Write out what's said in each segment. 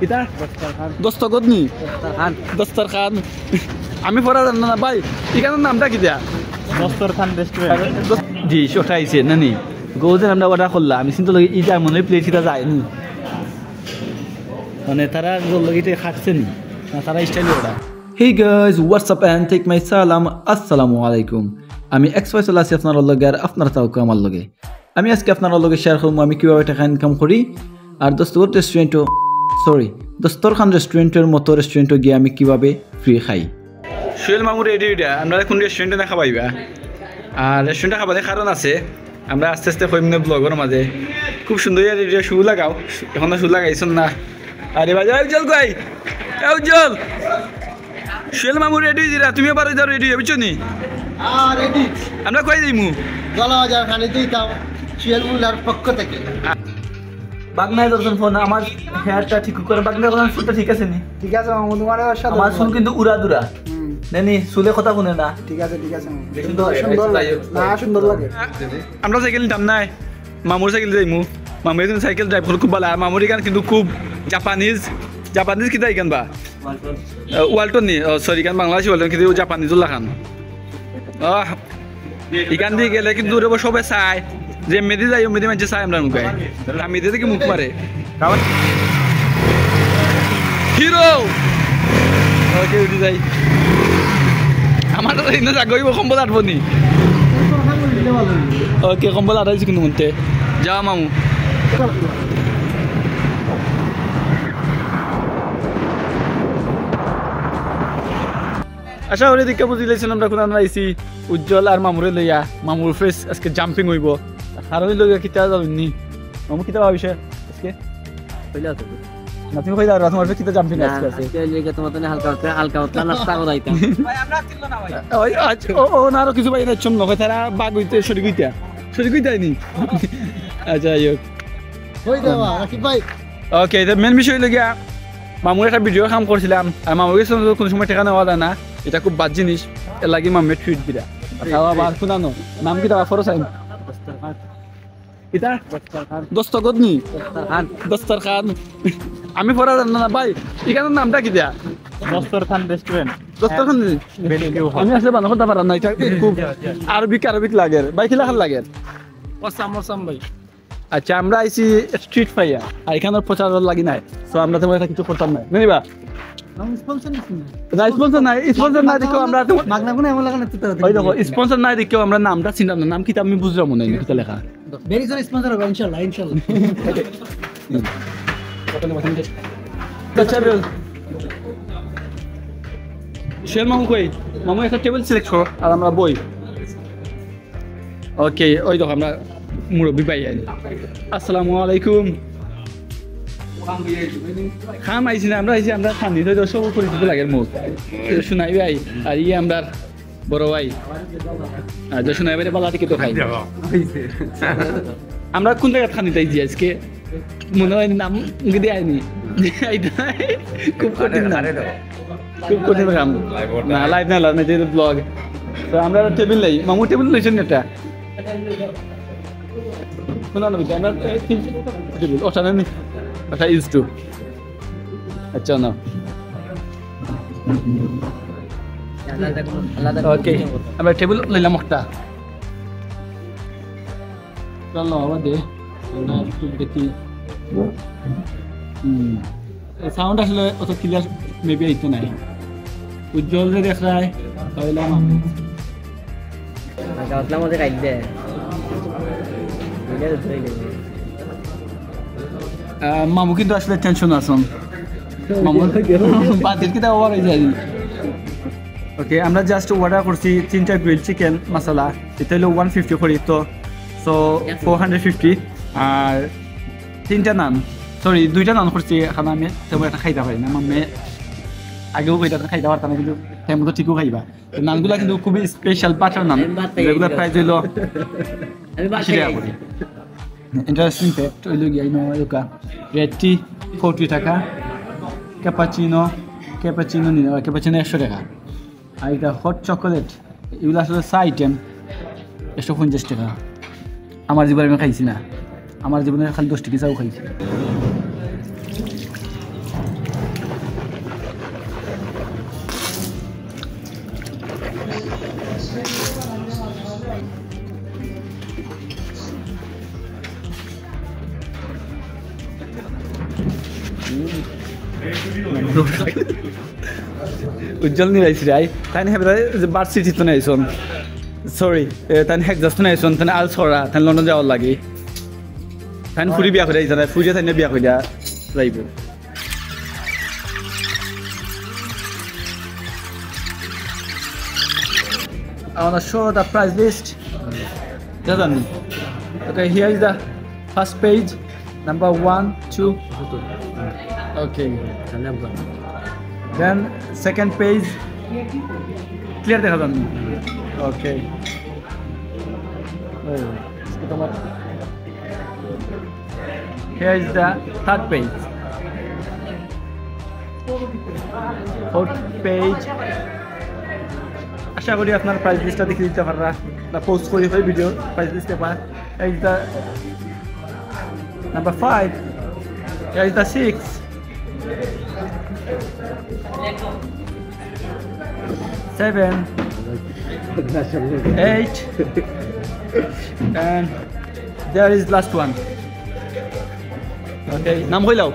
এটা দস্তগদনি দস্তরখান আমি পড়া জানো না ভাই এখানের নামটা কি দেয়া দস্তরখান রেস্টুরেন্ট জি সেটা আইছে নানি গোজের আমরা অর্ডার করলাম আমি চিন্তা লগে ইটা মনে প্লেট খিটা যায়নি মানে তারা লগিতে খাটছে নি না তারা স্টাইল ওটা Hey guys, what's up and take my salam. Assalamu alaikum. আমি এক্সপাই চলে আছি আপনার লগে আর আপনারা তাও আমার লগে আমি আজকে আপনার লগে শেয়ার করব আমি কিভাবে টাকা ইনকাম করি আর দস্তরখান রেস্টুরেন্টের মতো রেস্টুরেন্টে গিয়ে আমি কিভাবে ফ্রি খাই সোহেল মামুর রেডি আমরা কোন রেস্টুরেন্টে দেখা পাইবা আর রেস্টুরেন্টে খাবারের কারণ আছে আমরা আস্তে আস্তে কইম না ব্লগের মাঝে খুব সুন্দর রেডিও শু লাগাও এখন শু লাগাইছেন না আরে ভাই উজ্জ্বল কই উজ্জ্বল সোহেল মামুর রেডি দিরা তুমি আবার যাও রেডি বুঝছো নি রেডি আমরা কই দিমু জলাবাজার খালি দিতাম সোহেল মুল্লার পক্ষ থেকে বাগনায় দর্শন ফোন আমার হেয়ারটা ঠিক করে বাগনায় দর্শন ফুলটা ঠিক আছে নি ঠিক আছে মামু তোমার সাথে আমার চুল কিন্তু উড়া দুরা নেনি চুলে কথা শুনে না ঠিক আছে সুন্দর লাগে না সুন্দর লাগে আমরা সাইকেল নিতাম নাই মামুর সাইকেল যাইমু মামুর কিন্তু সাইকেল ড্রাইভ করে খুব ভালো আর মামুর এখান কিন্তু খুব জাপানিজ কিতা এখান বা ওয়ালটন নি সরি এখান বাংলাদেশি ওয়ালটন কিন্তু জাপানিজ লাখান এখান দিয়ে গেলে কিন্তু সবাই চায় যে মেদি যাই মেদি মানছে চাই আমরা মুখায় মেদি থেকে মুখ মারে হিরো ওকে উঠে যাই আমার জাগইব কম্বল আটব নি ওকে কম্বল আটাইছি কিন্তু মনতে যা মামু আশা করি দিকে বুঝি লাইছেন আমরা কোন আমরা আইছি উজ্জ্বল আর মামুরে লইয়া মামুর ফেস আজকে জাম্পিং হইব আর ওই লইয়া কিতা যাবেননি মামু কিতা ভাবিছে আজকে কইলা তো না তুমি কইলা তোমার কিতা জাম্পিং আজকে আছে আজকে লেগে তোমার তো হালকা নাস্তা করাইতাম ভাই আমরা ছিল না ভাই ওই আজ ও না আর কিছু ভাই না চম নয় তারা বাগ হইতে সরি কইতাই নি আচ্ছা ইয়ক হই দেবা রাকিব ভাই ওকে এটা মেন বিষয় লগিয়া মামুর একটা ভিডিও কাম করছিলাম আর মামুর কাছে কোনো সময় টাকা নেওয়া যায় না এটা খুব বাদ জিনিস এর লাগি মামে টুইট দিলা আবার শুনানো নাম কি দাও ফরসাইন এটা দস্তগদনি দস্তরখান আমি পড়া জানো না ভাই এখানের নামটা কি দেয়া দস্তরখান রেস্টুরেন্ট দস্তরখান আমি আসলে বানা করতে পারা না এটা খুব আরবিক লাগে ভাই কি লাগার লাগে ওসাম ভাই আচ্ছা আমরা আইছি স্ট্রিট ফাইয়া আর এখানে প্রচার লাগি নাই তো আমরা তোমার এটা কিছু করতাম না নিবা স্পন্সর নাই দেখো আমরা মাগনা এমন লাগানো তো ওই দেখো স্পন্সর নাই দেখো আমরা নামটা চিনতাম না নাম কি আমি বুঝলাম মনে নাই কিটা লেখা ভেরি সুন স্পন্সর হবে ইনশাআল্লাহ শেল মামু কই মামু একটা টেবিল সিলেক্ট করো আর আমরা বই ওকে ওই দেখো আমরা মুরব্বি ভাই আসসালামু আলাইকুম খাম আইছি না আমরা খানি তো সব পরিচিত লাগে মুখ শোনাই ভাই আর আমরা বড় ভাই আর শোনাই ভাই বালা টিকে তো খাই আমরা কোন জায়গায় খানি তাইছি আজকে মনে হয় নাম দিয়ে আইনি খুব কঠিন কাম না লাইভ না যেহেতু ব্লগ তো আমরা টেবিল লাই মামু টেবিল লইছেন এটা শোনা নবী আমরা টেবিল ওটা নেই ওটা ইউজ টু আচ্ছা না ওকে আমরা টেবিল লইলাম একটা চলো আবার দে দেখি সাউন্ড আসলে অত ক্লিয়ার মেবি আইতো নাই উজ্জ্বল যে দেখ রায় তাইলাম গাওতলা মধ্যে কাট দে মামু কিন্তু আসলে টেনশন আসুন মামু বাতিল কিতা ওভার হয়ে যায় ওকে আমরা জাস্ট অর্ডার করছি 3টা গ্রিল চিকেন মশলা এটা হলো 150 করে তো সো 450 আর 3টা নান সরি 2টা নান করছি এখন আমি তেমন একটা খাইতে পারি না মামে আগেও কইটা খাইতে পারতাম না কিন্তু টাইম মতো ঠিকও খাইবা নানগুলা কিন্তু খুবই স্পেশাল বাটার নান রেগুলার প্রাইস হলো 80 টাকা করে ইন্টারেস্টিং ফ্যাক্ট হইলো গিয়া ইনো একা রেড টি 40 টাকা ক্যাপাচিনো নিন ক্যাপাচিনো 100 টাকা আর এটা হট চকোলেট এগুলো আসলে চা আইটেম 150 টাকা আমার জীবনে আমি খাইছি না আমার জীবনে খালি 10 টাকা চাও খাইছি উজ্জ্বল নিরাইছি রাই তাই হেবরা বার্থ সিটি তো নাইছন সরি তাই হেক্সাস তো নাইছন তাই আল ছড়া তাই লন্ডন যাওয়ার লাগি তাই ফুরি বিয়া করে যাই ফুরি তাই বিয়া করে যাইব I want to show the price list. Okay, here is the first page, number 1, 2. Okay. Then second page, clear dekha jani. Okay. Here is the third page. Fourth page. আশা করি আপনার প্রাইস লিস্টটা দেখে দিতে পাররা না পোস্ট করি হয় video price লিস্টে পার এই দা নাম্বার 5 এই দা 6 7 8 and there is last one. Okay, নাম কইলাও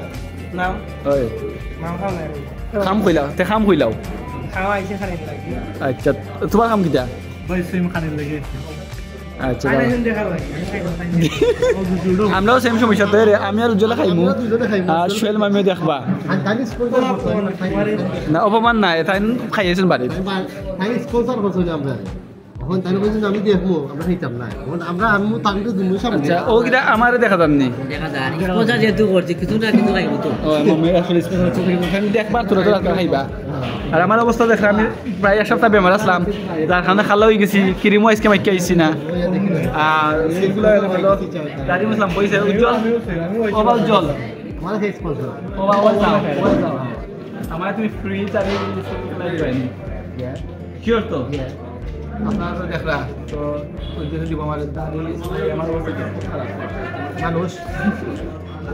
নাম ওই নাম খাও না খাম কইলাও তে খাম কইলাও খাওয়া আইছে খানিক লাগি আচ্ছা তোমার কাম কিটা বই সুইম খানিক লাগি আচ্ছা আইনা হিন দেখা ভাই আমরাও সেম সমস্যা তো রে আমি আর উজ্জ্বলা খাইমু আমরা দুজনে খাইমু। আর সোহেল মামিও দেখবা আর তাই স্পন্সর করতে না অপমান নাই তাই খাইয়েছেন বাড়িতে তাই স্পন্সর করতে আমরা এখন তাই কইছেন আমি দেখবো আমরা খাইতাম না এখন আমি তাকে তো দুই সামনে আচ্ছা ও কিটা আমারে দেখা যাননি দেখা যায় স্পন্সর যেহেতু করছে কিছু না কিছু লাগবে তো ও মামি আসলে স্পেশাল হচ্ছে আমি দেখবার তোরা তো রাখা খাইবা আর আমার অবস্থা দেখলে আমি প্রায় এক সপ্তাহ বেমার আসলাম যার কারণে খালা হয়ে গেছি ক্রিমও আজকে মাইকে আইছি না আর সেগুলো হলো দাঁড়িয়ে বসলাম পয়সা উজ্জ্বল ওবা উজ্জ্বল আমার কাছে স্পন্সর ওবা আমার তুমি ফ্রি চাবি লাগবে শিওর তো আপনারা তো দেখরা তো ওই জন্য দিব আমার দাঁড়িয়ে আমার অবস্থা খারাপ মানুষ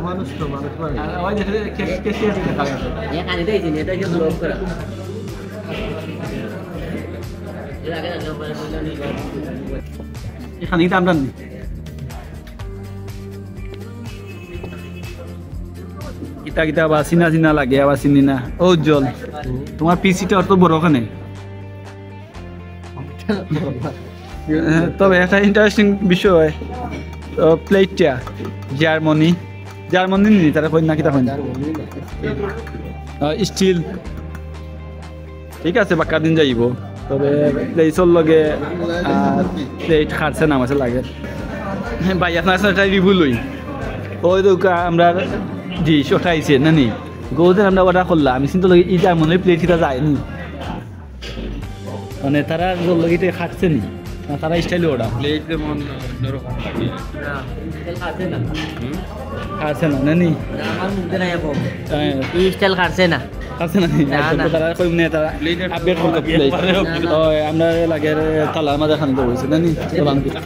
মানুষ তো মানুষ মানে আর ওই যে কেসে দেখা গেছে এখানে দেইছি এটা যে ব্লক করা এর আগে না নাম্বার এখানে কিন্তু আমরা নেই কিতা কিতা আবার চিনা চিনা লাগে আবার চিনি না ও উজ্জ্বল তোমার পিসিটা অত বড় ওখানে তবে একটা ইন্টারেস্টিং বিষয় প্লেটটা জার্মানি নি তারা কই না কিতা কই স্টিল ঠিক আছে বাক্কা দিন যাইব তবে প্লেটর লগে প্লেট খাটছে না মাসে লাগে ভাই আপনার একটা রিভিউ লই ওই তো আমরা ডিশ ওঠাইছে না নি গৌদের আমরা অর্ডার করলাম আমি চিন্তা লগে এই জার্মানির প্লেট কিটা যায়নি মানে তারা লগে খাটছে নি না তারা স্টাইলে ওটা প্লেট যেমন নরকম থাকে খাটছে না নি আমার মুখে নাই আপো এই স্টাইল কাটছে না খাটছে না তারা কই নে তারা আপডেট করতে প্লেট আমরা লাগে তালা মাঝে খান তো হইছে না নি বাংলা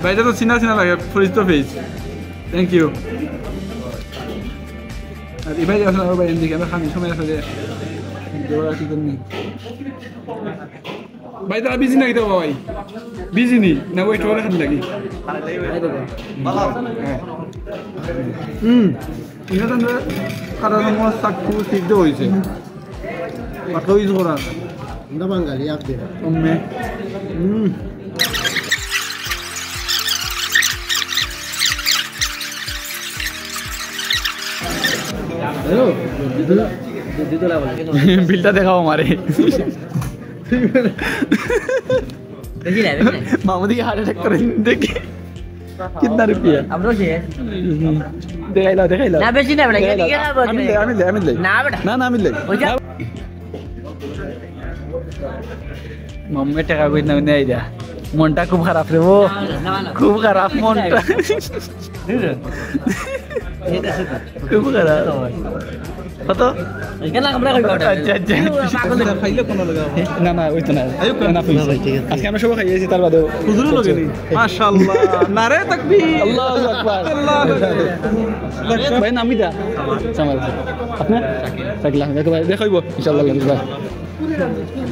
ভাইটা তো চিনা চিনা লাগে ফ্রিজ তো ফেস থ্যাংক ইউ আর এবারে আসলে আর ভাই এদিকে আমরা খানি সময় আসলে দেওয়া কি করনি ভাই তারা বিজি নাকি তো ভাই বিজি নি না ওয়েট করে খান লাগি এটা তো কারণ আমার সাকু সিদ্ধ হয়েছে কত ইউজ করা আমরা বাঙালি আপনি অম্মে হ্যালো দুধলা বলে বিলটা দেখাও আমারে দেখি না মামুদি হার্ট অ্যাটাক করে দেখি কিतना रुपया আমরা শেষ দেখাইলাও না বেশি না বেটা আমি লে না বেটা না আমি লে ওই যা মাম্মে টাকা কই না নেই দা মনটা খুব খারাপ রে ও খুব খারাপ মনটা খুব খারাপ কত এখানে আমরা কই বাটা আচ্ছা আচ্ছা খাইলে কোন লাগা না না ওই তো না না পয়সা আজকে আমরা সবাই খাইয়েছি তার বাদে হুজুরও লাগে নি মাশাআল্লাহ নারে তাকবীর আল্লাহু আকবার আল্লাহু আকবার ভাই নামি দা সামাল আপনি সাকলা দেখো ভাই দেখাইবো ইনশাআল্লাহ ভাই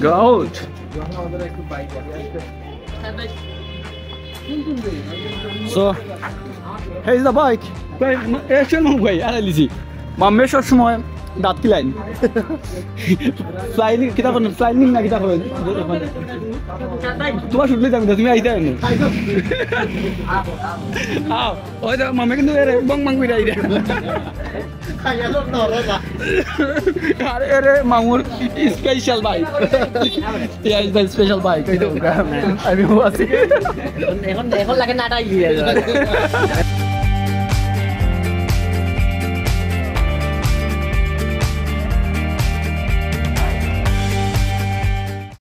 go out So, here's the bike. Actually, I'm going. I lazy. Mamme short সময় দাঁত কিলাইন ফ্লাইং কিটা কোন ফ্লাইং না কিটা করেন তোমার শুনলে যাবে তুমি আইতে না আও ওই তো মামে কিন্তু এর বং বং কইরা আইরা খাইয়া লোক ধরে না আরে আরে মামুর special bike yeah is the special bike এই তো আমি ওয়াসি এখন লাগে নাটা গিয়ে